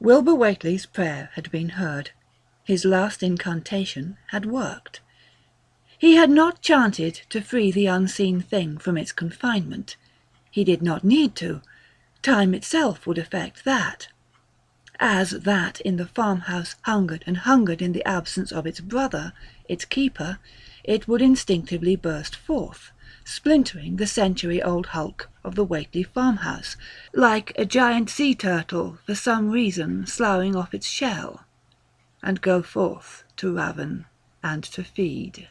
Wilbur Whateley's prayer had been heard. His last incantation had worked. He had not chanted to free the unseen thing from its confinement. He did not need to. Time itself would effect that. As that in the farmhouse hungered and hungered in the absence of its brother, its keeper, it would instinctively burst forth, splintering the century-old hulk of the Whateley farmhouse, like a giant sea turtle for some reason sloughing off its shell, and go forth to raven and to feed.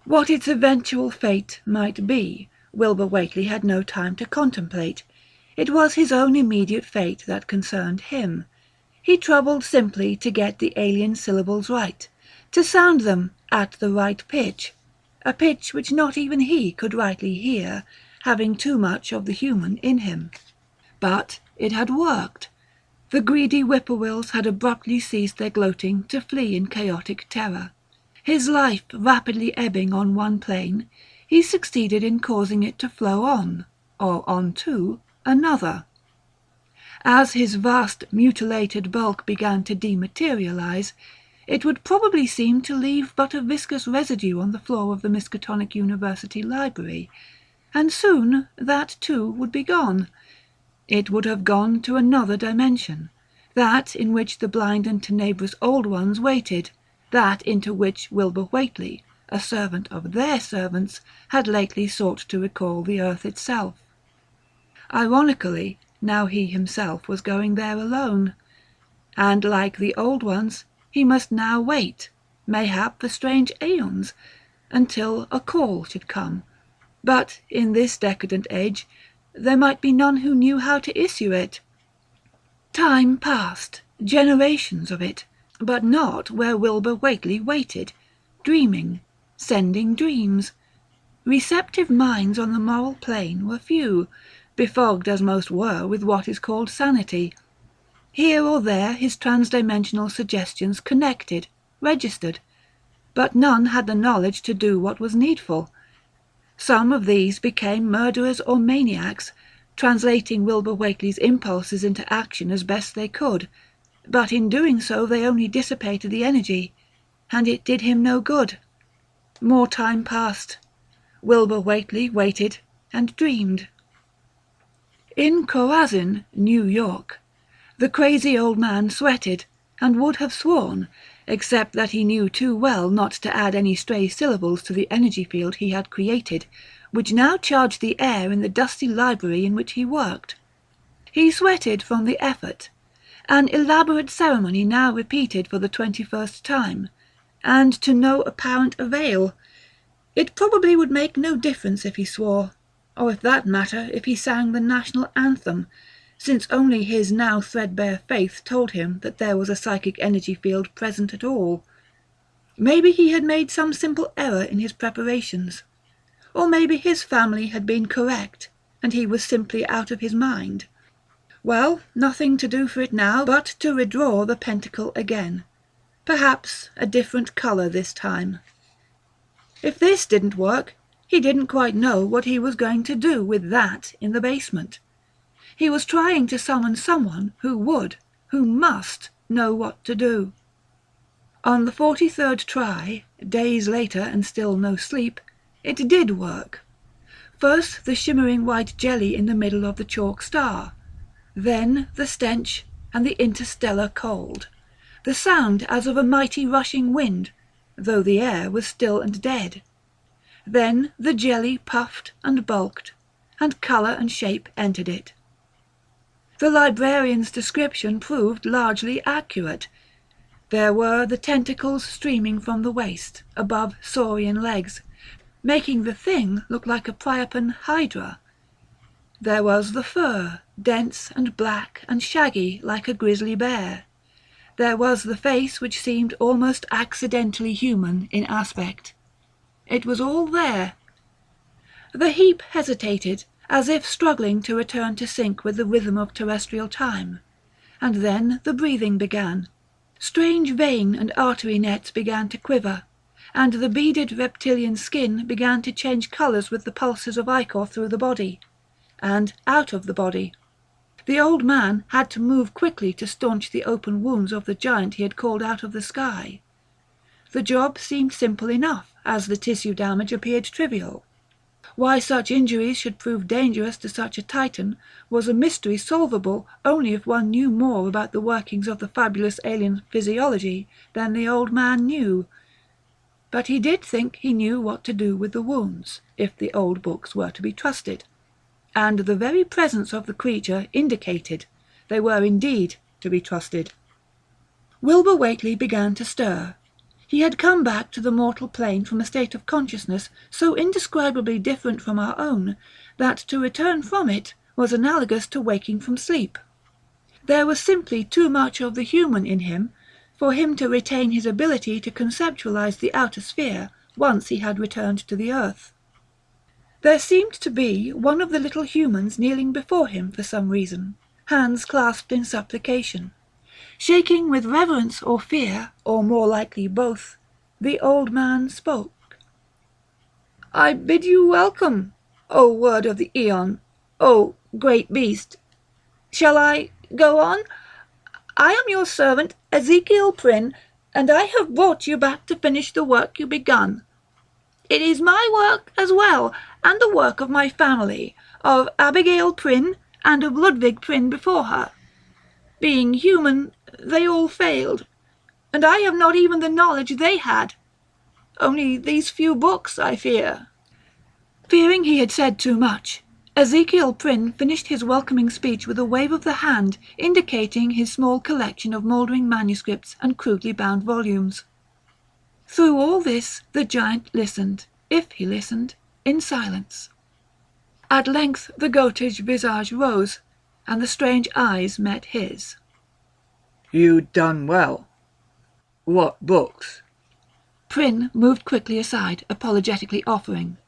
What its eventual fate might be, Wilbur Whateley had no time to contemplate. It was his own immediate fate that concerned him. He troubled simply to get the alien syllables right, to sound them at the right pitch, a pitch which not even he could rightly hear, having too much of the human in him. But it had worked. The greedy whippoorwills had abruptly ceased their gloating to flee in chaotic terror. His life rapidly ebbing on one plane, he succeeded in causing it to flow on, or on to, another. As his vast mutilated bulk began to dematerialize, it would probably seem to leave but a viscous residue on the floor of the Miskatonic University Library, and soon that too would be gone. It would have gone to another dimension, that in which the blind and tenebrous old ones waited, that into which Wilbur Whateley, a servant of their servants, had lately sought to recall the earth itself. Ironically, now he himself was going there alone, and like the old ones, he must now wait, mayhap for strange aeons, until a call should come. But in this decadent age, there might be none who knew how to issue it. Time passed, generations of it, but not where Wilbur Whateley waited, dreaming, sending dreams. Receptive minds on the moral plane were few, befogged as most were with what is called sanity. Here or there his transdimensional suggestions connected, registered, but none had the knowledge to do what was needful. Some of these became murderers or maniacs, translating Wilbur Whateley's impulses into action as best they could, but in doing so they only dissipated the energy, and it did him no good. More time passed. Wilbur Whateley waited and dreamed. In Chorazin, New York, the crazy old man sweated, and would have sworn, except that he knew too well not to add any stray syllables to the energy field he had created, which now charged the air in the dusty library in which he worked. He sweated from the effort, an elaborate ceremony now repeated for the 21st time, and to no apparent avail. It probably would make no difference if he swore, or if that matter, if he sang the national anthem, since only his now threadbare faith told him that there was a psychic energy field present at all. Maybe he had made some simple error in his preparations, or maybe his family had been correct, and he was simply out of his mind. Well, nothing to do for it now but to redraw the pentacle again, perhaps a different colour this time. If this didn't work, he didn't quite know what he was going to do with that in the basement. He was trying to summon someone who would, who must, know what to do. On the 43rd try, days later and still no sleep, it did work. First the shimmering white jelly in the middle of the chalk star, then the stench and the interstellar cold, the sound as of a mighty rushing wind, though the air was still and dead. Then the jelly puffed and bulked, and colour and shape entered it. The librarian's description proved largely accurate. There were the tentacles streaming from the waist, above saurian legs, making the thing look like a Priapan hydra. There was the fur, dense and black and shaggy like a grizzly bear. There was the face which seemed almost accidentally human in aspect. It was all there. The heap hesitated, as if struggling to return to sync with the rhythm of terrestrial time. And then the breathing began. Strange vein and artery nets began to quiver, and the beaded reptilian skin began to change colours with the pulses of ichor through the body. and out of the body. The old man had to move quickly to staunch the open wounds of the giant he had called out of the sky. The job seemed simple enough, as the tissue damage appeared trivial. Why such injuries should prove dangerous to such a Titan was a mystery solvable only if one knew more about the workings of the fabulous alien physiology than the old man knew. But he did think he knew what to do with the wounds, if the old books were to be trusted. And the very presence of the creature indicated they were indeed to be trusted. Wilbur Whateley began to stir. He had come back to the mortal plane from a state of consciousness so indescribably different from our own, that to return from it was analogous to waking from sleep. There was simply too much of the human in him for him to retain his ability to conceptualize the outer sphere once he had returned to the earth. There seemed to be one of the little humans kneeling before him for some reason, hands clasped in supplication. Shaking with reverence or fear, or more likely both, the old man spoke. "I bid you welcome, O word of the Aeon, O great beast. Shall I go on? I am your servant, Ezekiel Prin, and I have brought you back to finish the work you begun. It is my work as well, and the work of my family, of Abigail Prin and of Ludwig Prin before her. Being human, they all failed, and I have not even the knowledge they had. Only these few books, I fear." Fearing he had said too much, Ezekiel Prin finished his welcoming speech with a wave of the hand indicating his small collection of mouldering manuscripts and crudely bound volumes. Through all this the giant listened, if he listened, in silence. At length the goatish visage rose, and the strange eyes met his. "You done well. What books?" Prin moved quickly aside, apologetically offering.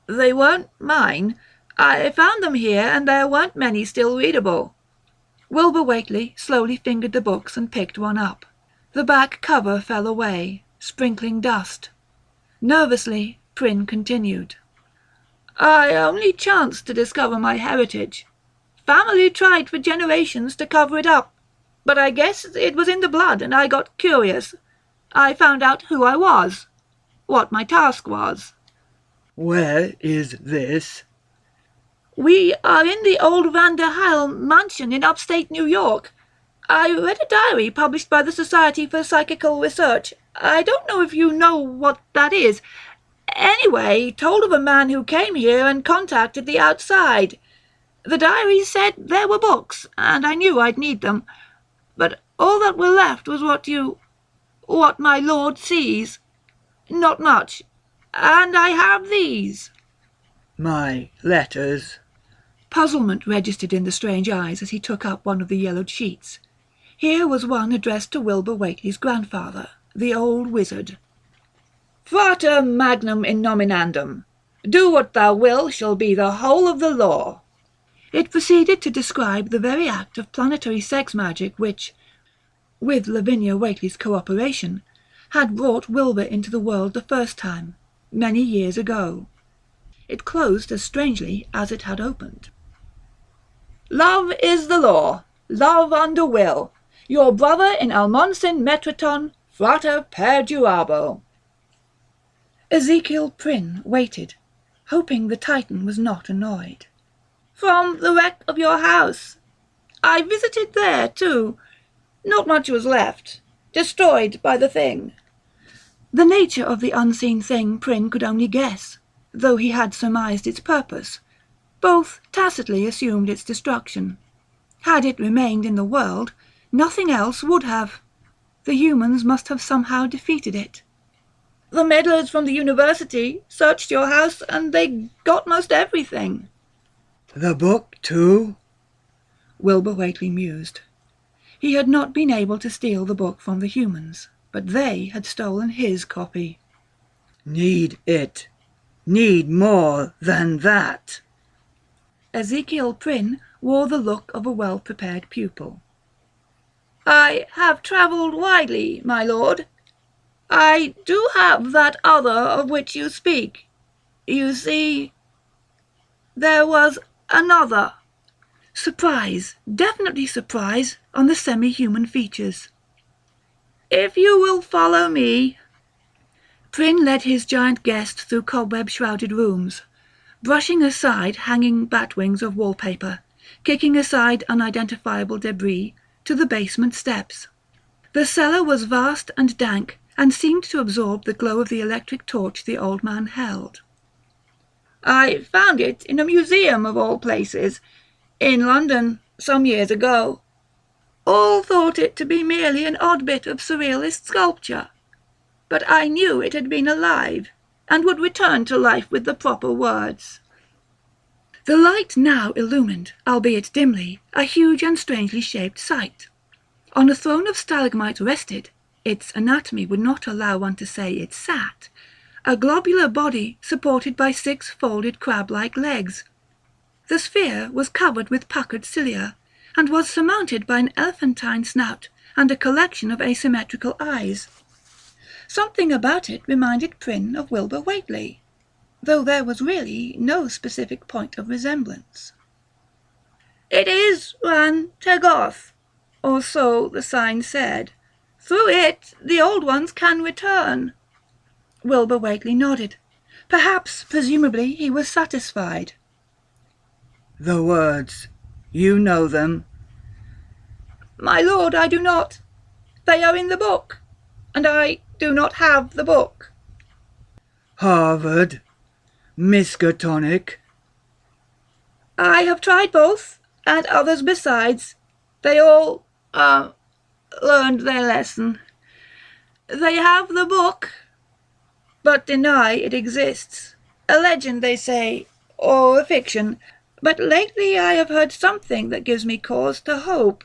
"They weren't mine. I found them here, and there weren't many still readable." Wilbur Whateley slowly fingered the books and picked one up. The back cover fell away, sprinkling dust. Nervously, Prin continued. "I only chanced to discover my heritage. Family tried for generations to cover it up, but I guess it was in the blood and I got curious. I found out who I was, what my task was." "Where is this?" "We are in the old Van der Heil mansion in upstate New York. I read a diary published by the Society for Psychical Research. I don't know if you know what that is. Anyway, told of a man who came here and contacted the outside. The diary said there were books, and I knew I'd need them. But all that were left was what my lord sees. Not much. And I have these." "My letters?" Puzzlement registered in the strange eyes as he took up one of the yellowed sheets. Here was one addressed to Wilbur Whateley's grandfather, the old wizard. "Frater magnum in nominandum. Do what thou will shall be the whole of the law." It proceeded to describe the very act of planetary sex magic which, with Lavinia Whateley's cooperation, had brought Wilbur into the world the first time, many years ago. It closed as strangely as it had opened. "Love is the law, love under will. Your brother in Almonsin Metraton, frater perdurabo." Ezekiel Prin waited, hoping the Titan was not annoyed. "From the wreck of your house. I visited there, too. Not much was left. Destroyed by the thing." The nature of the unseen thing Prin could only guess, though he had surmised its purpose. Both tacitly assumed its destruction. Had it remained in the world, nothing else would have. The humans must have somehow defeated it. "The meddlers from the university searched your house and they got most everything." "The book, too?" Wilbur Whateley mused. He had not been able to steal the book from the humans, but they had stolen his copy. "Need it. Need more than that." Ezekiel Prin wore the look of a well-prepared pupil. "I have travelled widely, my lord. I do have that other of which you speak. You see, there was another. Surprise, definitely surprise, on the semi-human features. If you will follow me. Prin led his giant guest through cobweb-shrouded rooms, brushing aside hanging batwings of wallpaper, kicking aside unidentifiable debris, to the basement steps. The cellar was vast and dank, and seemed to absorb the glow of the electric torch the old man held. I found it in a museum of all places, in London, some years ago. All thought it to be merely an odd bit of surrealist sculpture, but I knew it had been alive, and would return to life with the proper words. The light now illumined, albeit dimly, a huge and strangely shaped sight. On a throne of stalagmite rested, its anatomy would not allow one to say it sat, a globular body supported by 6 folded crab-like legs. The sphere was covered with puckered cilia, and was surmounted by an elephantine snout and a collection of asymmetrical eyes. Something about it reminded Prin of Wilbur Whateley, though there was really no specific point of resemblance. It is Ran Tegoth, or so the sign said. Through it the old ones can return. Wilbur Whateley nodded. Perhaps, presumably, he was satisfied. The words, you know them? My lord, I do not. They are in the book, and I do not have the book. Harvard, Miskatonic. I have tried both, and others besides. They all, learned their lesson. They have the book, but deny it exists. A legend, they say, or a fiction. But lately I have heard something that gives me cause to hope.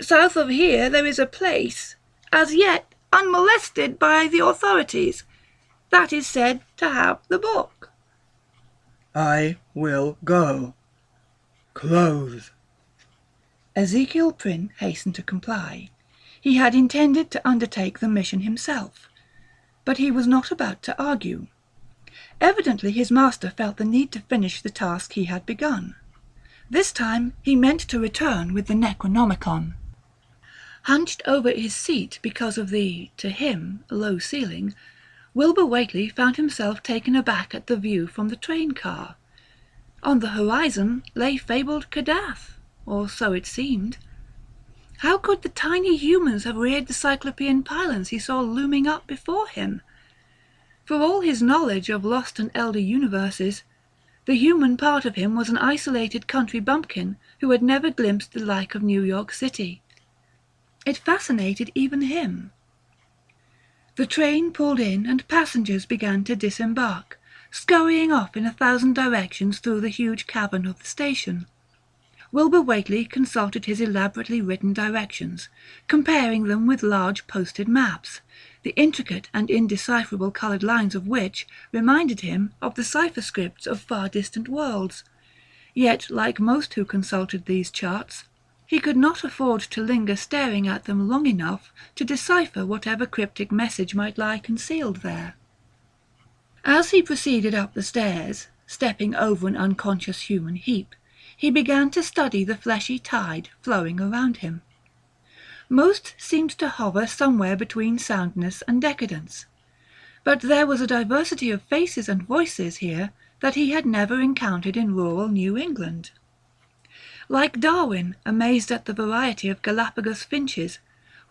South of here there is a place, as yet unmolested by the authorities, that is said to have the book. I will go. Clothes. Ezekiel Prin hastened to comply. He had intended to undertake the mission himself, but he was not about to argue. Evidently his master felt the need to finish the task he had begun. This time he meant to return with the Necronomicon. Hunched over his seat because of the, to him, low ceiling, Wilbur Whateley found himself taken aback at the view from the train car. On the horizon lay fabled Kadath, or so it seemed. How could the tiny humans have reared the cyclopean pylons he saw looming up before him? For all his knowledge of lost and elder universes, the human part of him was an isolated country bumpkin who had never glimpsed the like of New York City. It fascinated even him. The train pulled in and passengers began to disembark, scurrying off in 1,000 directions through the huge cavern of the station. Wilbur Whateley consulted his elaborately written directions, comparing them with large posted maps, the intricate and indecipherable coloured lines of which reminded him of the cipher scripts of far-distant worlds. Yet, like most who consulted these charts, he could not afford to linger staring at them long enough to decipher whatever cryptic message might lie concealed there. As he proceeded up the stairs, stepping over an unconscious human heap, he began to study the fleshy tide flowing around him. Most seemed to hover somewhere between soundness and decadence, but there was a diversity of faces and voices here that he had never encountered in rural New England. Like Darwin, amazed at the variety of Galapagos finches,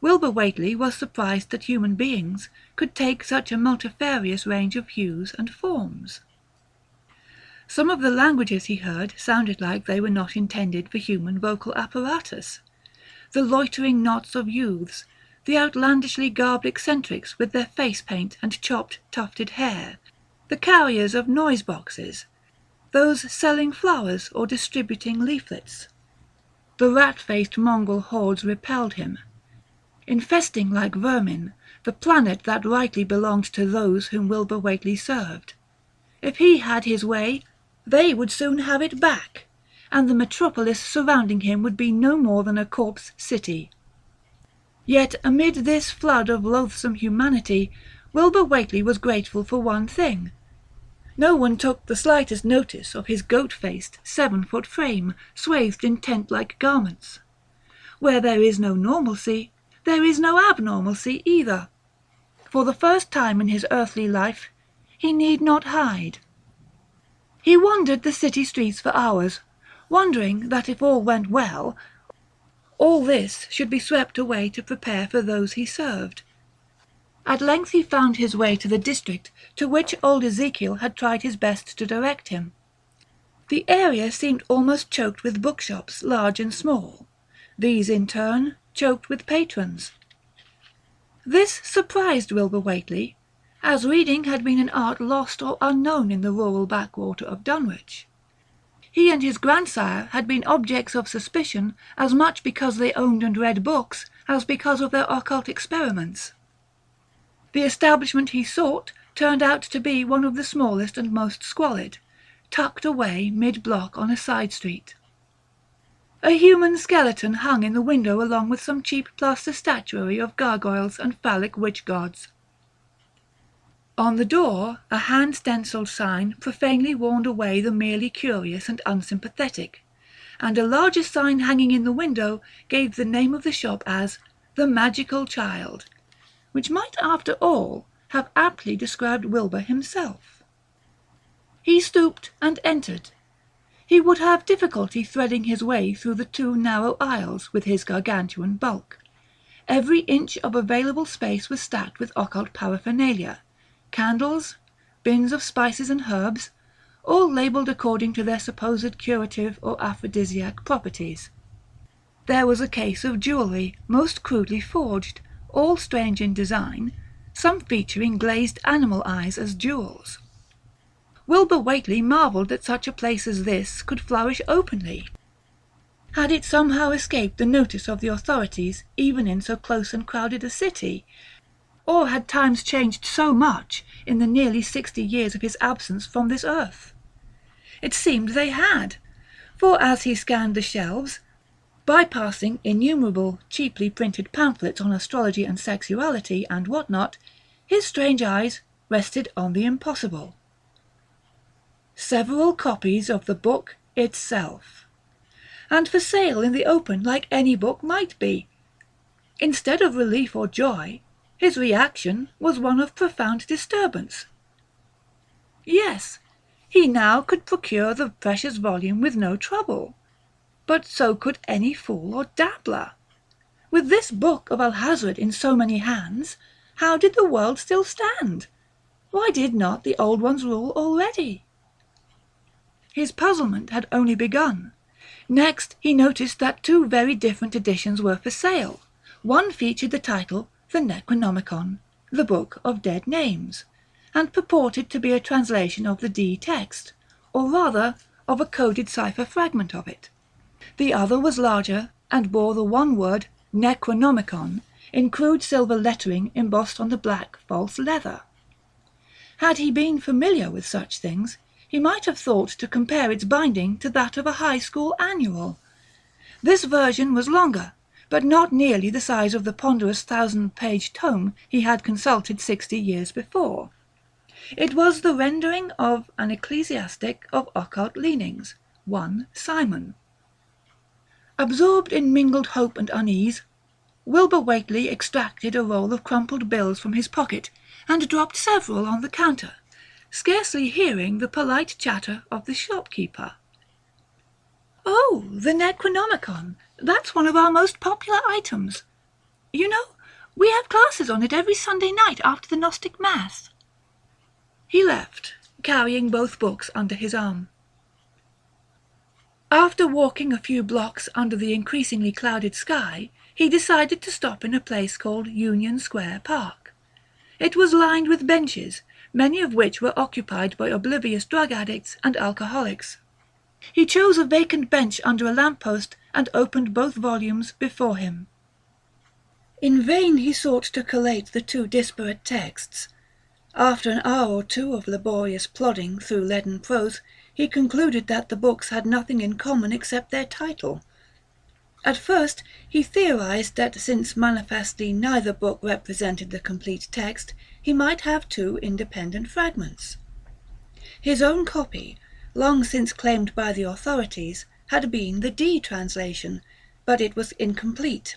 Wilbur Whateley was surprised that human beings could take such a multifarious range of hues and forms. Some of the languages he heard sounded like they were not intended for human vocal apparatus. The loitering knots of youths, the outlandishly garbed eccentrics with their face paint and chopped, tufted hair, the carriers of noise boxes, those selling flowers or distributing leaflets. The rat-faced mongrel hordes repelled him, infesting like vermin the planet that rightly belonged to those whom Wilbur Whateley served. If he had his way, they would soon have it back, and the metropolis surrounding him would be no more than a corpse city. Yet amid this flood of loathsome humanity, Wilbur Whateley was grateful for one thing. No one took the slightest notice of his goat-faced 7-foot frame, swathed in tent-like garments. Where there is no normalcy, there is no abnormalcy either. For the first time in his earthly life, he need not hide. He wandered the city streets for hours, wondering that if all went well, all this should be swept away to prepare for those he served. At length he found his way to the district to which old Ezekiel had tried his best to direct him. The area seemed almost choked with bookshops, large and small. These, in turn, choked with patrons. This surprised Wilbur Whateley, as reading had been an art lost or unknown in the rural backwater of Dunwich. He and his grandsire had been objects of suspicion as much because they owned and read books as because of their occult experiments. The establishment he sought turned out to be one of the smallest and most squalid, tucked away mid-block on a side street. A human skeleton hung in the window along with some cheap plaster statuary of gargoyles and phallic witch-gods. On the door, a hand-stenciled sign profanely warned away the merely curious and unsympathetic, and a larger sign hanging in the window gave the name of the shop as The Magical Child, which might after all have aptly described Wilbur himself. He stooped and entered. He would have difficulty threading his way through the 2 narrow aisles with his gargantuan bulk. Every inch of available space was stacked with occult paraphernalia, candles, bins of spices and herbs, all labelled according to their supposed curative or aphrodisiac properties. There was a case of jewellery, most crudely forged, all strange in design, some featuring glazed animal eyes as jewels. Wilbur Whateley marvelled that such a place as this could flourish openly. Had it somehow escaped the notice of the authorities even in so close and crowded a city? Or had times changed so much in the nearly 60 years of his absence from this earth? It seemed they had, for as he scanned the shelves, bypassing innumerable cheaply printed pamphlets on astrology and sexuality and what not, his strange eyes rested on the impossible. Several copies of the book itself, and for sale in the open like any book might be. Instead of relief or joy, his reaction was one of profound disturbance. Yes, he now could procure the precious volume with no trouble, but so could any fool or dabbler. With this book of Alhazred in so many hands, how did the world still stand? Why did not the old ones rule already? His puzzlement had only begun. Next he noticed that 2 very different editions were for sale. One featured the title The Necronomicon, the Book of Dead Names, and purported to be a translation of the D text, or rather of a coded cipher fragment of it. The other was larger and bore the one word Necronomicon in crude silver lettering embossed on the black false leather. Had he been familiar with such things, he might have thought to compare its binding to that of a high school annual. This version was longer, but not nearly the size of the ponderous 1,000-page tome he had consulted 60 years before. It was the rendering of an ecclesiastic of occult leanings, one Simon. Absorbed in mingled hope and unease, Wilbur Whateley extracted a roll of crumpled bills from his pocket and dropped several on the counter, scarcely hearing the polite chatter of the shopkeeper. "Oh, the Necronomicon, that's one of our most popular items. You know, we have classes on it every Sunday night after the Gnostic Mass." He left, carrying both books under his arm. After walking a few blocks under the increasingly clouded sky, he decided to stop in a place called Union Square Park. It was lined with benches, many of which were occupied by oblivious drug addicts and alcoholics. He chose a vacant bench under a lamp-post and opened both volumes before him. In vain he sought to collate the 2 disparate texts. After an hour or 2 of laborious plodding through leaden prose, he concluded that the books had nothing in common except their title. At first he theorized that since manifestly neither book represented the complete text, he might have 2 independent fragments. His own copy, long since claimed by the authorities, had been the D translation, but it was incomplete.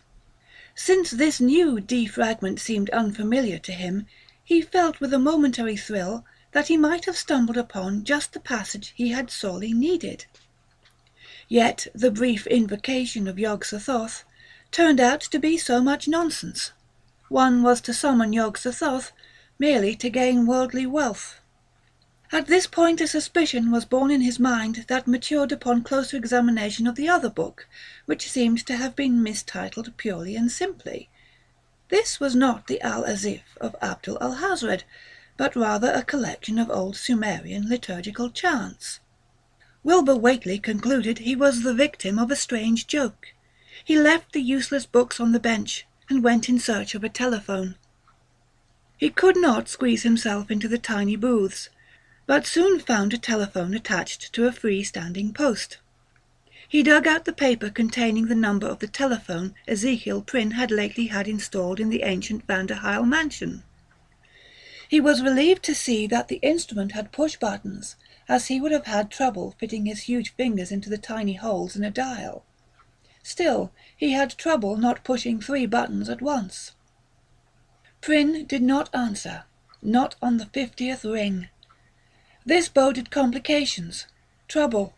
Since this new D fragment seemed unfamiliar to him, he felt with a momentary thrill that he might have stumbled upon just the passage he had sorely needed. Yet the brief invocation of Yog-Sothoth turned out to be so much nonsense. One was to summon Yog-Sothoth merely to gain worldly wealth. At this point a suspicion was born in his mind that matured upon closer examination of the other book, which seemed to have been mistitled purely and simply. This was not the Al-Azif of Abdul al-Hazred, but rather a collection of old Sumerian liturgical chants. Wilbur Whateley concluded he was the victim of a strange joke. He left the useless books on the bench and went in search of a telephone. He could not squeeze himself into the tiny booths, but soon found a telephone attached to a free-standing post. He dug out the paper containing the number of the telephone Ezekiel Prin had lately had installed in the ancient Van der Heil mansion. He was relieved to see that the instrument had push buttons, as he would have had trouble fitting his huge fingers into the tiny holes in a dial. Still, he had trouble not pushing 3 buttons at once. Prin did not answer, not on the 50th ring. This boded complications, trouble.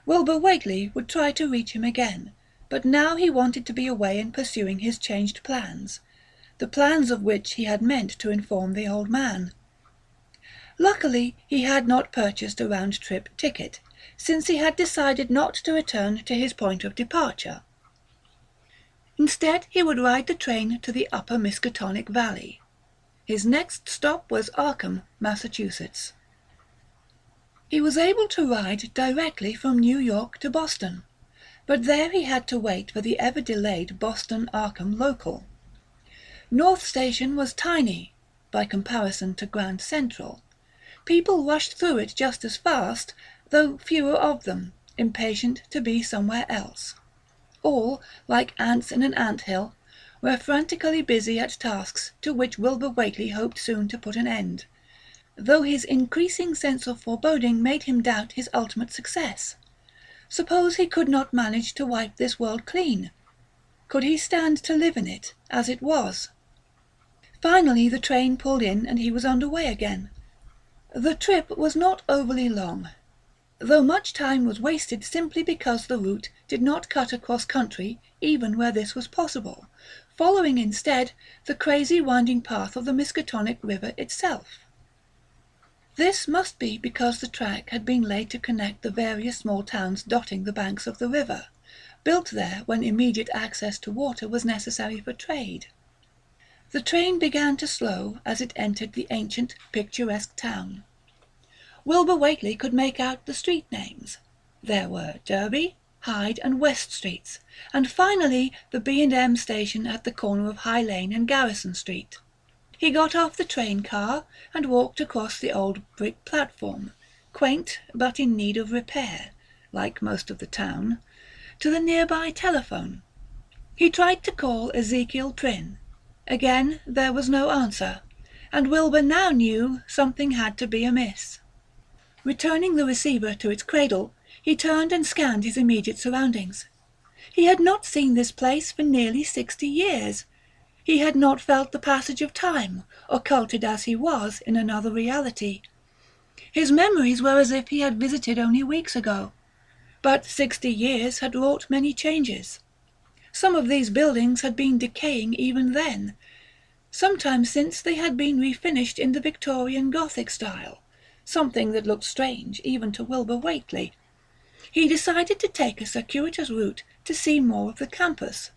Wilbur Whateley would try to reach him again, but now he wanted to be away and pursuing his changed plans, the plans of which he had meant to inform the old man. Luckily, he had not purchased a round-trip ticket, since he had decided not to return to his point of departure. Instead, he would ride the train to the upper Miskatonic Valley. His next stop was Arkham, Massachusetts. He was able to ride directly from New York to Boston, but there he had to wait for the ever-delayed Boston-Arkham local. North Station was tiny, by comparison to Grand Central. People rushed through it just as fast, though fewer of them, impatient to be somewhere else. All, like ants in an ant-hill, were frantically busy at tasks to which Wilbur Whateley hoped soon to put an end, though his increasing sense of foreboding made him doubt his ultimate success. Suppose he could not manage to wipe this world clean? Could he stand to live in it, as it was? Finally the train pulled in and he was under way again. The trip was not overly long, though much time was wasted simply because the route did not cut across country even where this was possible, following instead the crazy winding path of the Miskatonic River itself. This must be because the track had been laid to connect the various small towns dotting the banks of the river, built there when immediate access to water was necessary for trade. The train began to slow as it entered the ancient, picturesque town. Wilbur Whateley could make out the street names. There were Derby, Hyde and West Streets, and finally the B&M station at the corner of High Lane and Garrison Street. He got off the train car and walked across the old brick platform, quaint but in need of repair, like most of the town, to the nearby telephone. He tried to call Ezekiel Prin. Again there was no answer, and Wilbur now knew something had to be amiss. Returning the receiver to its cradle, he turned and scanned his immediate surroundings. He had not seen this place for nearly 60 years. He had not felt the passage of time, occulted as he was in another reality. His memories were as if he had visited only weeks ago. But 60 years had wrought many changes. Some of these buildings had been decaying even then. Sometime since they had been refinished in the Victorian Gothic style, something that looked strange even to Wilbur Whateley. He decided to take a circuitous route to see more of the campus,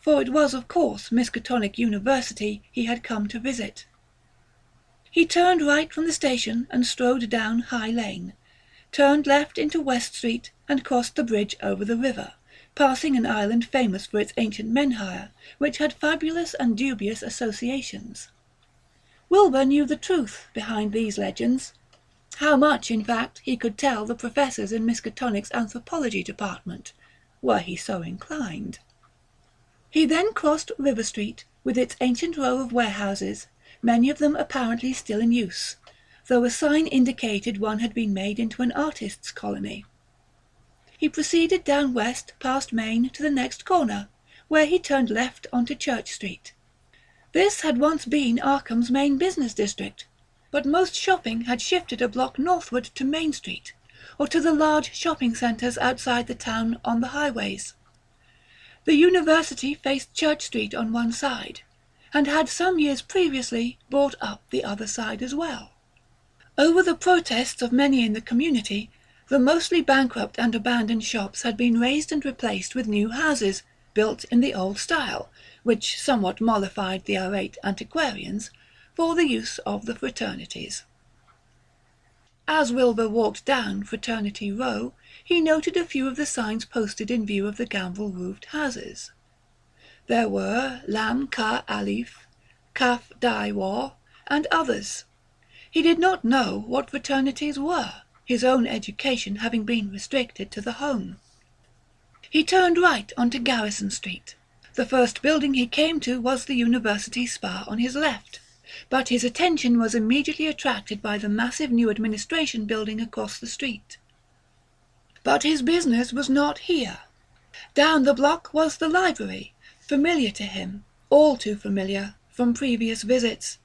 for it was of course Miskatonic University he had come to visit. He turned right from the station and strode down High Lane, turned left into West Street and crossed the bridge over the river, passing an island famous for its ancient menhire, which had fabulous and dubious associations. Wilbur knew the truth behind these legends. How much, in fact, he could tell the professors in Miskatonic's anthropology department, were he so inclined. He then crossed River Street, with its ancient row of warehouses, many of them apparently still in use, though a sign indicated one had been made into an artist's colony. He proceeded down west past Main to the next corner, where he turned left onto Church Street. This had once been Arkham's main business district, but most shopping had shifted a block northward to Main Street, or to the large shopping centres outside the town on the highways. The university faced Church Street on one side, and had some years previously bought up the other side as well. Over the protests of many in the community, the mostly bankrupt and abandoned shops had been razed and replaced with new houses, built in the old style, which somewhat mollified the irate antiquarians, for the use of the fraternities. As Wilbur walked down Fraternity Row, he noted a few of the signs posted in view of the gambrel-roofed houses. There were Lam Ka Alif, Kaf Dai War, and others. He did not know what fraternities were, his own education having been restricted to the home. He turned right onto Garrison Street. The first building he came to was the University Spa on his left, but his attention was immediately attracted by the massive new administration building across the street. But his business was not here. Down the block was the library, familiar to him, all too familiar, from previous visits.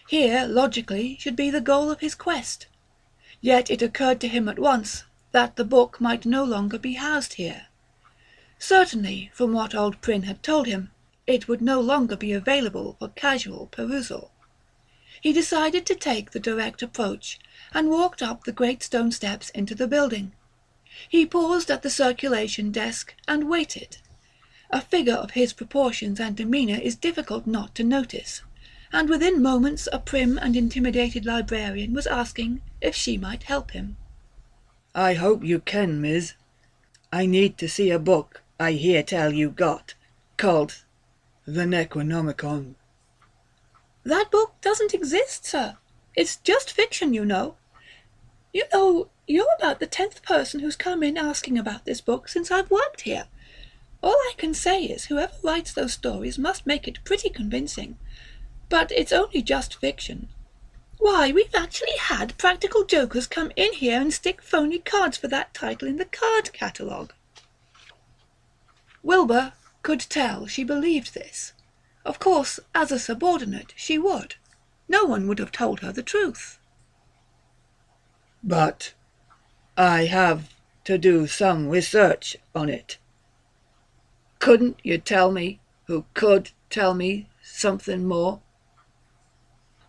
Here, logically, should be the goal of his quest. Yet it occurred to him at once that the book might no longer be housed here. Certainly, from what old Prin had told him, it would no longer be available for casual perusal. He decided to take the direct approach, and walked up the great stone steps into the building. He paused at the circulation desk and waited. A figure of his proportions and demeanour is difficult not to notice, and within moments a prim and intimidated librarian was asking if she might help him. "I hope you can, Miss. I need to see a book I hear tell you got, called the Necronomicon." "That book doesn't exist, sir. It's just fiction, you know. You know, you're about the 10th person who's come in asking about this book since I've worked here. All I can say is whoever writes those stories must make it pretty convincing. But it's only just fiction. Why, we've actually had practical jokers come in here and stick phony cards for that title in the card catalogue." Wilbur could tell she believed this. Of course, as a subordinate, she would. No one would have told her the truth. "But I have to do some research on it. Couldn't you tell me who could tell me something more?"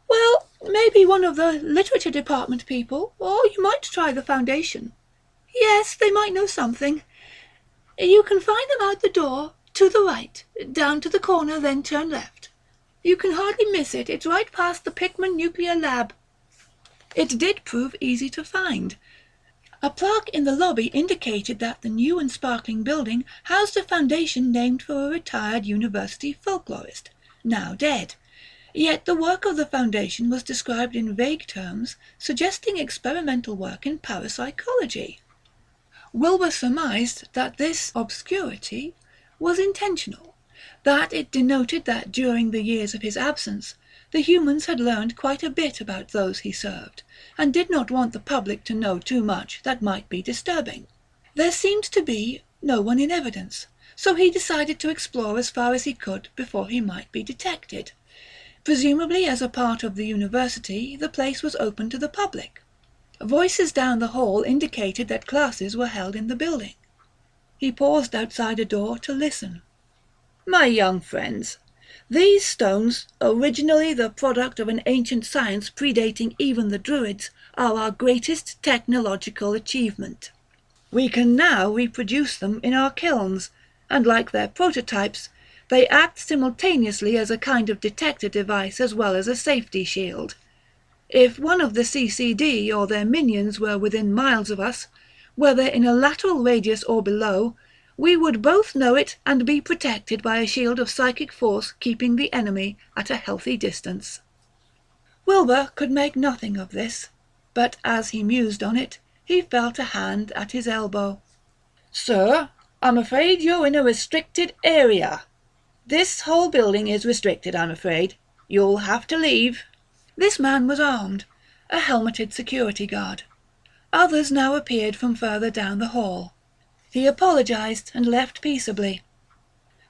"Well, maybe one of the literature department people, or you might try the foundation. Yes, they might know something. You can find them out the door, to the right, down to the corner, then turn left. You can hardly miss it, it's right past the Pickman Nuclear Lab." It did prove easy to find. A plaque in the lobby indicated that the new and sparkling building housed a foundation named for a retired university folklorist, now dead. Yet the work of the foundation was described in vague terms, suggesting experimental work in parapsychology. Wilbur surmised that this obscurity was intentional, that it denoted that during the years of his absence, the humans had learned quite a bit about those he served, and did not want the public to know too much that might be disturbing. There seemed to be no one in evidence, so he decided to explore as far as he could before he might be detected. Presumably as a part of the university, the place was open to the public. Voices down the hall indicated that classes were held in the building. He paused outside a door to listen. "My young friends, these stones, originally the product of an ancient science predating even the Druids, are our greatest technological achievement. We can now reproduce them in our kilns, and like their prototypes, they act simultaneously as a kind of detector device as well as a safety shield. If one of the CCD or their minions were within miles of us, whether in a lateral radius or below, we would both know it and be protected by a shield of psychic force keeping the enemy at a healthy distance." Wilbur could make nothing of this, but as he mused on it, he felt a hand at his elbow. "Sir, I'm afraid you're in a restricted area. This whole building is restricted, I'm afraid. You'll have to leave." This man was armed, a helmeted security guard. Others now appeared from further down the hall. He apologized and left peaceably.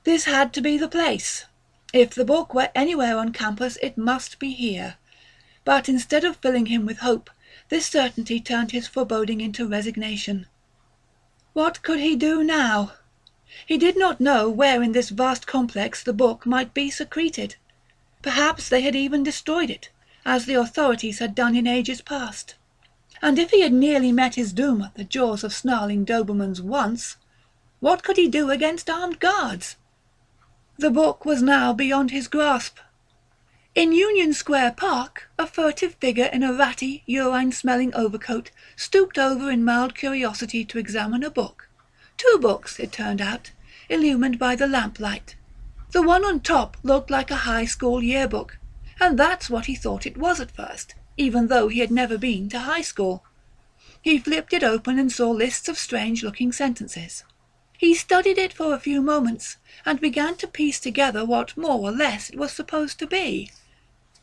This had to be the place. If the book were anywhere on campus, it must be here. But instead of filling him with hope, this certainty turned his foreboding into resignation. What could he do now? He did not know where in this vast complex the book might be secreted. Perhaps they had even destroyed it, as the authorities had done in ages past. And if he had nearly met his doom at the jaws of snarling Dobermans once, what could he do against armed guards? The book was now beyond his grasp. In Union Square Park, a furtive figure in a ratty, urine-smelling overcoat stooped over in mild curiosity to examine a book. 2 books, it turned out, illumined by the lamplight. The one on top looked like a high school yearbook, and that's what he thought it was at first, even though he had never been to high school. He flipped it open and saw lists of strange-looking sentences. He studied it for a few moments, and began to piece together what more or less it was supposed to be.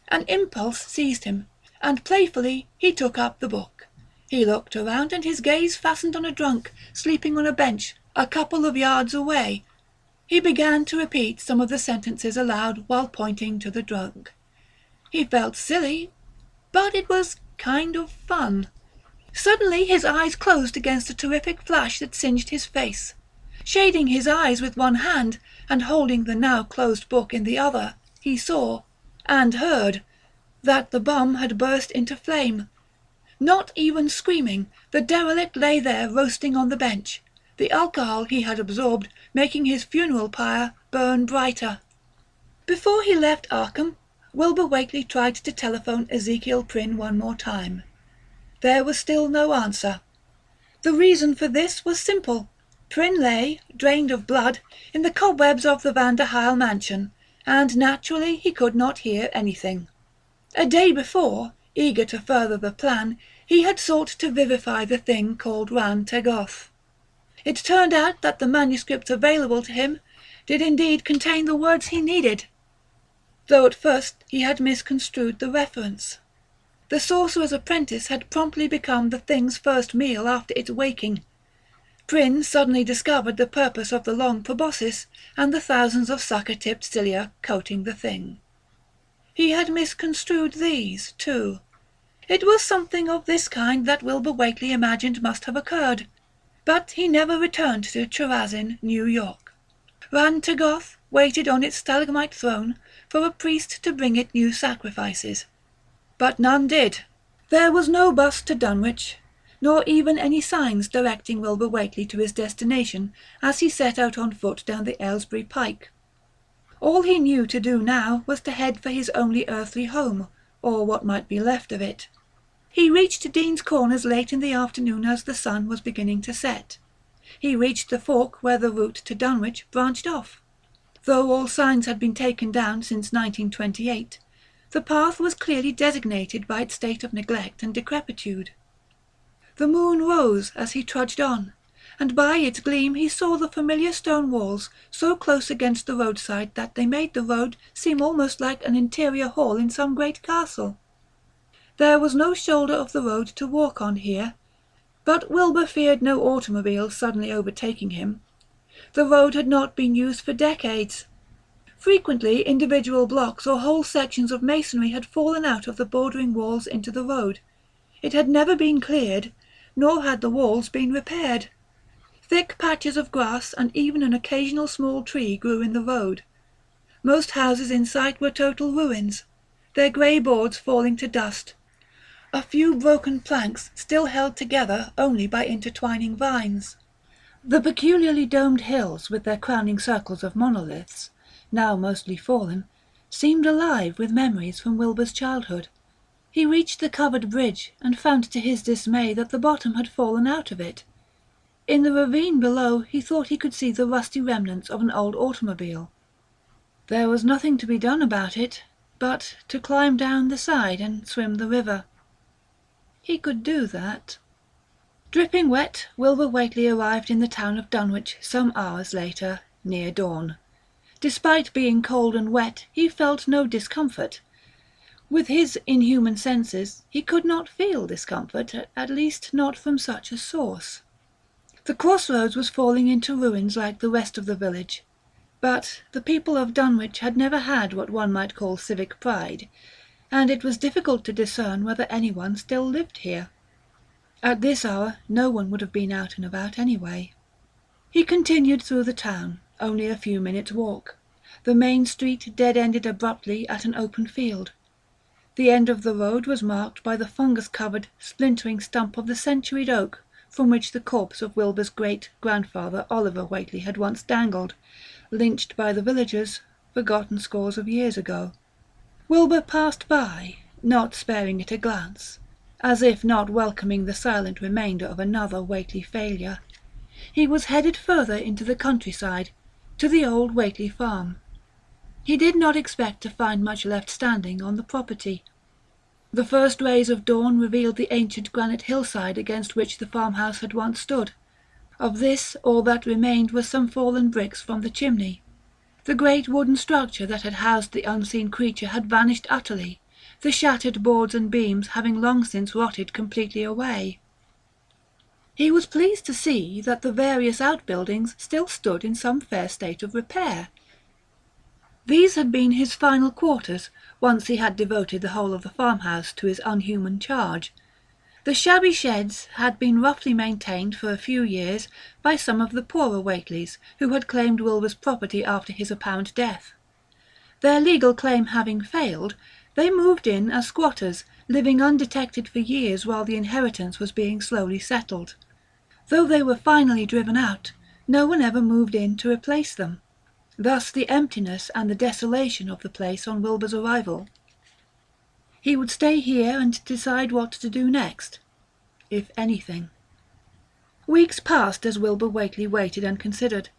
An impulse seized him, and playfully he took up the book. He looked around, and his gaze fastened on a drunk, sleeping on a bench a couple of yards away. He began to repeat some of the sentences aloud while pointing to the drunk. He felt silly, but it was kind of fun. Suddenly his eyes closed against a terrific flash that singed his face. Shading his eyes with one hand, and holding the now closed book in the other, he saw, and heard, that the bum had burst into flame. Not even screaming, the derelict lay there roasting on the bench, the alcohol he had absorbed making his funeral pyre burn brighter. Before he left Arkham, Wilbur Whateley tried to telephone Ezekiel Prin one more time. There was still no answer. The reason for this was simple. Prin lay, drained of blood, in the cobwebs of the Van der Heil mansion, and naturally he could not hear anything. A day before, eager to further the plan, he had sought to vivify the thing called Ran Tegoth. It turned out that the manuscripts available to him did indeed contain the words he needed, though at first he had misconstrued the reference. The sorcerer's apprentice had promptly become the thing's first meal after its waking. Prin suddenly discovered the purpose of the long proboscis and the thousands of sucker-tipped cilia coating the thing. He had misconstrued these, too. It was something of this kind that Wilbur Whateley imagined must have occurred, but he never returned to Chorazin, New York. Ran Tegoth waited on its stalagmite throne for a priest to bring it new sacrifices. But none did. There was no bus to Dunwich, nor even any signs directing Wilbur Whateley to his destination as he set out on foot down the Aylesbury Pike. All he knew to do now was to head for his only earthly home, or what might be left of it. He reached Dean's Corners late in the afternoon as the sun was beginning to set. He reached the fork where the route to Dunwich branched off. Though all signs had been taken down since 1928, the path was clearly designated by its state of neglect and decrepitude. The moon rose as he trudged on, and by its gleam he saw the familiar stone walls so close against the roadside that they made the road seem almost like an interior hall in some great castle. There was no shoulder of the road to walk on here, but Wilbur feared no automobile suddenly overtaking him. The road had not been used for decades. Frequently individual blocks or whole sections of masonry had fallen out of the bordering walls into the road. It had never been cleared, nor had the walls been repaired. Thick patches of grass and even an occasional small tree grew in the road. Most houses in sight were total ruins, their grey boards falling to dust. A few broken planks still held together only by intertwining vines. The peculiarly domed hills with their crowning circles of monoliths, now mostly fallen, seemed alive with memories from Wilbur's childhood. He reached the covered bridge and found to his dismay that the bottom had fallen out of it. In the ravine below he thought he could see the rusty remnants of an old automobile. There was nothing to be done about it, but to climb down the side and swim the river. He could do that. Dripping wet, Wilbur Whateley arrived in the town of Dunwich some hours later, near dawn. Despite being cold and wet, he felt no discomfort. With his inhuman senses, he could not feel discomfort, at least not from such a source. The crossroads was falling into ruins like the rest of the village, but the people of Dunwich had never had what one might call civic pride, and it was difficult to discern whether anyone still lived here. At this hour no one would have been out and about anyway. He continued through the town, only a few minutes' walk. The main street dead-ended abruptly at an open field. The end of the road was marked by the fungus-covered, splintering stump of the centuried oak from which the corpse of Wilbur's great-grandfather Oliver Whateley had once dangled, lynched by the villagers, forgotten scores of years ago. Wilbur passed by, not sparing it a glance, as if not welcoming the silent remainder of another Whateley failure. He was headed further into the countryside, to the old Whateley farm. He did not expect to find much left standing on the property. The first rays of dawn revealed the ancient granite hillside against which the farmhouse had once stood. Of this all that remained was some fallen bricks from the chimney. The great wooden structure that had housed the unseen creature had vanished utterly, the shattered boards and beams having long since rotted completely away. He was pleased to see that the various outbuildings still stood in some fair state of repair. These had been his final quarters, once he had devoted the whole of the farmhouse to his unhuman charge. The shabby sheds had been roughly maintained for a few years by some of the poorer Whateleys, who had claimed Wilbur's property after his apparent death. Their legal claim having failed, they moved in as squatters, living undetected for years while the inheritance was being slowly settled. Though they were finally driven out, no one ever moved in to replace them. Thus the emptiness and the desolation of the place on Wilbur's arrival. He would stay here and decide what to do next, if anything. Weeks passed as Wilbur Whateley waited and considered.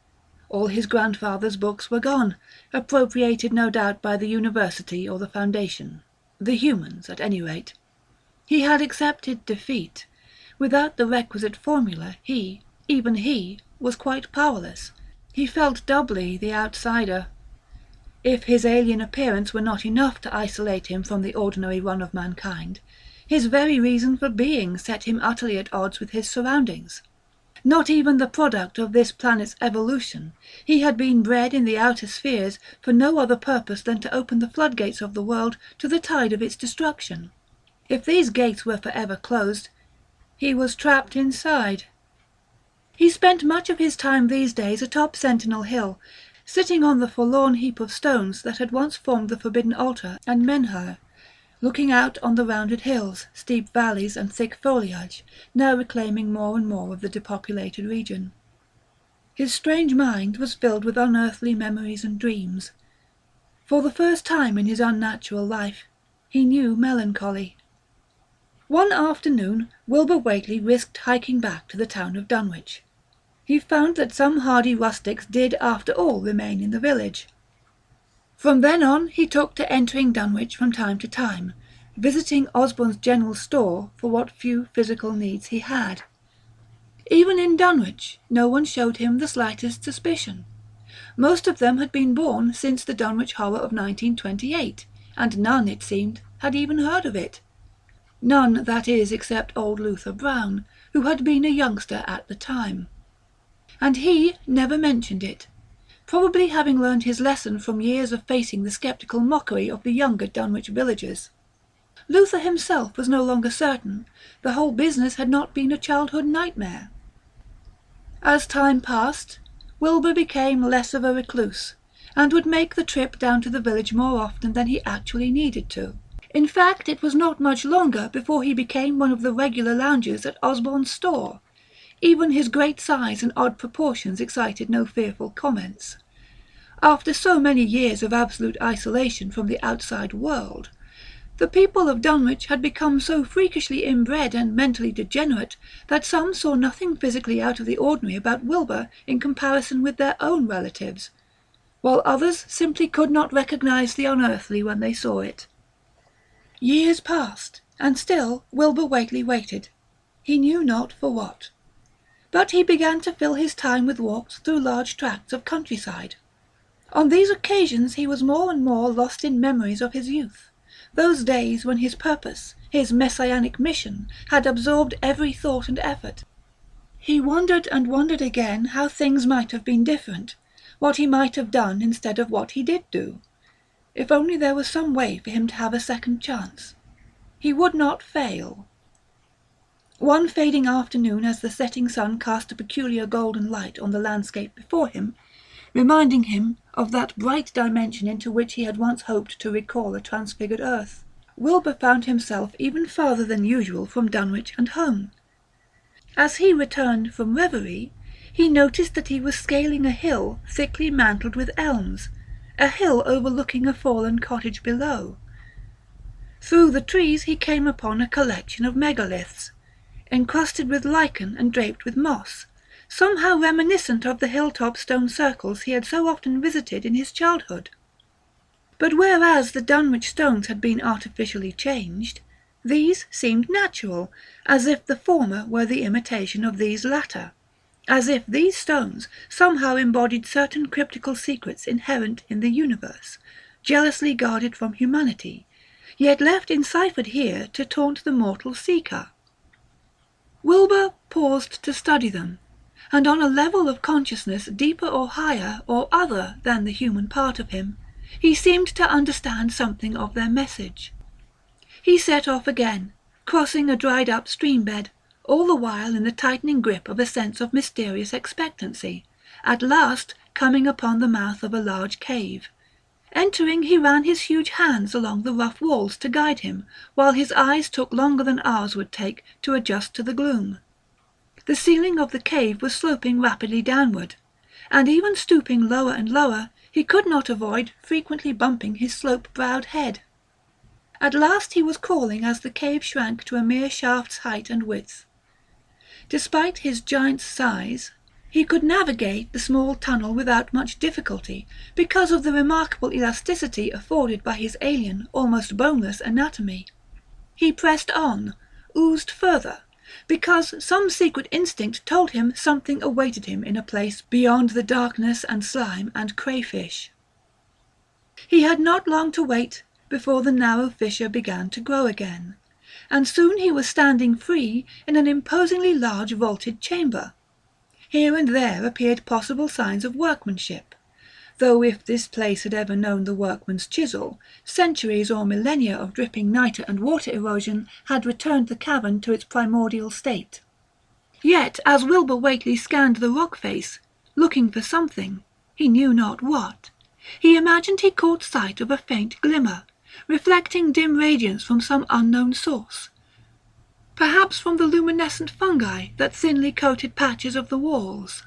All his grandfather's books were gone, appropriated no doubt by the university or the foundation, the humans at any rate. He had accepted defeat. Without the requisite formula he, even he, was quite powerless. He felt doubly the outsider. If his alien appearance were not enough to isolate him from the ordinary run of mankind, his very reason for being set him utterly at odds with his surroundings. Not even the product of this planet's evolution, he had been bred in the outer spheres for no other purpose than to open the floodgates of the world to the tide of its destruction. If these gates were forever closed, he was trapped inside. He spent much of his time these days atop Sentinel Hill, sitting on the forlorn heap of stones that had once formed the forbidden altar and menhir, looking out on the rounded hills, steep valleys and thick foliage, now reclaiming more and more of the depopulated region. His strange mind was filled with unearthly memories and dreams. For the first time in his unnatural life, he knew melancholy. One afternoon Wilbur Whateley risked hiking back to the town of Dunwich. He found that some hardy rustics did after all remain in the village. From then on he took to entering Dunwich from time to time, visiting Osborne's general store for what few physical needs he had. Even in Dunwich no one showed him the slightest suspicion. Most of them had been born since the Dunwich horror of 1928, and none, it seemed, had even heard of it. None, that is, except old Luther Brown, who had been a youngster at the time. And he never mentioned it, probably having learned his lesson from years of facing the sceptical mockery of the younger Dunwich villagers. Luther himself was no longer certain the whole business had not been a childhood nightmare. As time passed, Wilbur became less of a recluse, and would make the trip down to the village more often than he actually needed to. In fact, it was not much longer before he became one of the regular loungers at Osborne's store. Even his great size and odd proportions excited no fearful comments. After so many years of absolute isolation from the outside world, the people of Dunwich had become so freakishly inbred and mentally degenerate that some saw nothing physically out of the ordinary about Wilbur in comparison with their own relatives, while others simply could not recognize the unearthly when they saw it. Years passed, and still Wilbur Whateley waited, he knew not for what. But he began to fill his time with walks through large tracts of countryside. On these occasions he was more and more lost in memories of his youth, those days when his purpose, his messianic mission, had absorbed every thought and effort. He wondered and wondered again how things might have been different, what he might have done instead of what he did do. If only there was some way for him to have a second chance. He would not fail. One fading afternoon, as the setting sun cast a peculiar golden light on the landscape before him, reminding him of that bright dimension into which he had once hoped to recall a transfigured earth, Wilbur found himself even farther than usual from Dunwich and home. As he returned from reverie, he noticed that he was scaling a hill thickly mantled with elms, a hill overlooking a fallen cottage below. Through the trees he came upon a collection of megaliths, encrusted with lichen and draped with moss, somehow reminiscent of the hilltop stone circles he had so often visited in his childhood. But whereas the Dunwich stones had been artificially changed, these seemed natural, as if the former were the imitation of these latter, as if these stones somehow embodied certain cryptical secrets inherent in the universe, jealously guarded from humanity, yet left enciphered here to taunt the mortal seeker. Wilbur paused to study them, and on a level of consciousness deeper or higher or other than the human part of him, he seemed to understand something of their message. He set off again, crossing a dried-up stream-bed, all the while in the tightening grip of a sense of mysterious expectancy, at last coming upon the mouth of a large cave. Entering, he ran his huge hands along the rough walls to guide him, while his eyes took longer than ours would take to adjust to the gloom. The ceiling of the cave was sloping rapidly downward, and even stooping lower and lower, he could not avoid frequently bumping his slope-browed head. At last he was crawling as the cave shrank to a mere shaft's height and width. Despite his giant's size, he could navigate the small tunnel without much difficulty because of the remarkable elasticity afforded by his alien, almost boneless anatomy. He pressed on, oozed further, because some secret instinct told him something awaited him in a place beyond the darkness and slime and crayfish. He had not long to wait before the narrow fissure began to grow again, and soon he was standing free in an imposingly large vaulted chamber. Here and there appeared possible signs of workmanship, though if this place had ever known the workman's chisel, centuries or millennia of dripping nitre and water erosion had returned the cavern to its primordial state. Yet as Wilbur Whateley scanned the rock face, looking for something, he knew not what, he imagined he caught sight of a faint glimmer, reflecting dim radiance from some unknown source, perhaps from the luminescent fungi that thinly coated patches of the walls.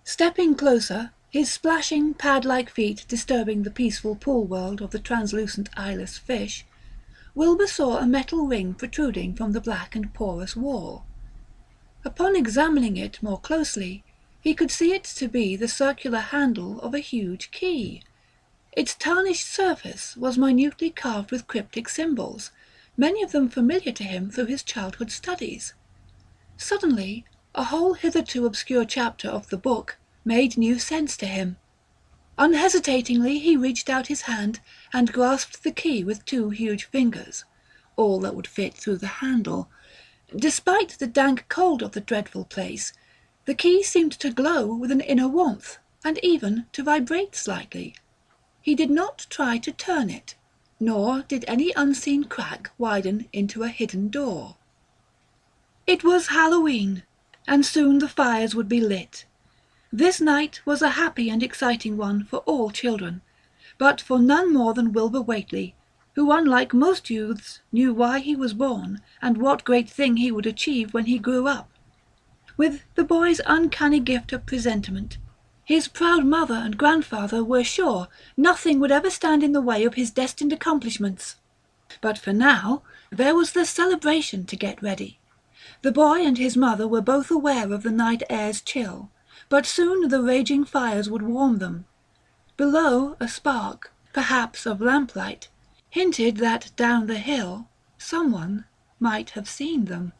Stepping closer, his splashing, pad-like feet disturbing the peaceful pool world of the translucent eyeless fish, Wilbur saw a metal ring protruding from the black and porous wall. Upon examining it more closely, he could see it to be the circular handle of a huge key. Its tarnished surface was minutely carved with cryptic symbols, many of them familiar to him through his childhood studies. Suddenly, a whole hitherto obscure chapter of the book made new sense to him. Unhesitatingly he reached out his hand and grasped the key with 2 huge fingers, all that would fit through the handle. Despite the dank cold of the dreadful place, the key seemed to glow with an inner warmth, and even to vibrate slightly. He did not try to turn it, nor did any unseen crack widen into a hidden door. It was Halloween, and soon the fires would be lit. This night was a happy and exciting one for all children, but for none more than Wilbur Whateley, who unlike most youths knew why he was born and what great thing he would achieve when he grew up. With the boy's uncanny gift of presentiment, his proud mother and grandfather were sure nothing would ever stand in the way of his destined accomplishments. But for now, there was the celebration to get ready. The boy and his mother were both aware of the night air's chill, but soon the raging fires would warm them. Below, a spark, perhaps of lamplight, hinted that down the hill someone might have seen them.